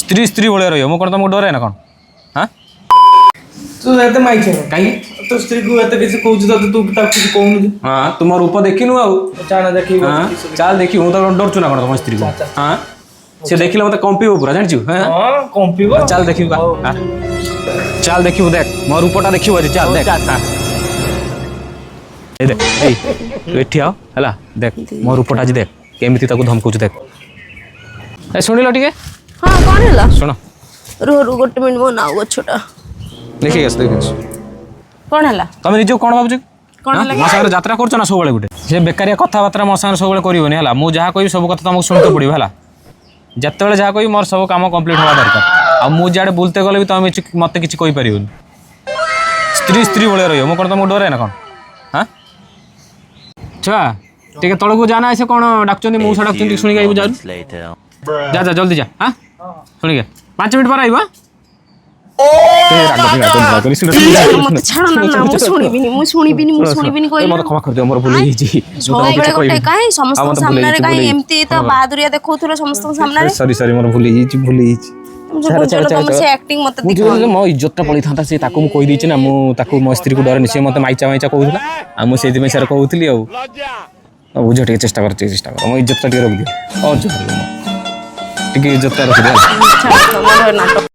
स्त्री स्त्री भाया रही मुझे तुमको डर है ना कौन हाँ तू एते माइक है कहीं तो स्त्री को एते किसी कहू तो तू ता किसी कहू हाँ तुम रूप देखिनु आउ चाना देखी चाल देखी हूँ तो डर चुना कौन तुम स्त्री को हाँ से देखिले मत कंपीब पूरा जानछु हां कंपीब चल देखिबा चल देखिबु देख मो रूपटा देखिबु आज चल देख ए देख ए तू एठी आ हला देख मो रूपटा आज देख केमिति ताको धमकुछ देख ए सुनिलो ठीक है हां कोन हैला सुनो रो रो गोटे मिनिट मो नाउ छोटा देखि गस देखि कोन हैला तमे निजो कोन बाबू कोन हैला मो सागर यात्रा करछ ना सब बेले गुटे से बेकारिया कथा बात्रा मो सागर सब बेले करिवनी हला मु जहा कहि सब कथा तुमको सुनते पड़िबो हला जत्ते जहाँ कही मोर सब काम कंप्लीट हवा दरकार आ मु जाड़े बुलते गले भी तुम मत किसी कहि परिबोनी स्त्री स्त्री भाया रही मुझे तुमको डर है ना कौन हाँ छुआ टे तौक को जाना ऐसे कौन डाकुंट मौसा डाकुंट शुणी आइबू जा जा जा जल्दी जा हाँ शुणी 5 मिनट पर आइब मत छाड़ ना ना मु सुनिबिनी कोइ मत क्षमा कर दियो मोर भूल हिची गोटे काहे समस्त सामने रे काहे एमती तो बहादुरिया देखौथुर समस्त सामने रे सॉरी मोर भूल हिची तुम से एक्टिंग मत दिखा मो इज्जत पड़ी था से ताको मु कहि दिछि ना मु ताको मो स्त्री को डरनी से मते माइचा माइचा कहउथला आ मु सेति में सर कहउथली आ बुझ टे चेष्टा कर मो इज्जत टे रख दियो और जो टे इज्जत रख दियो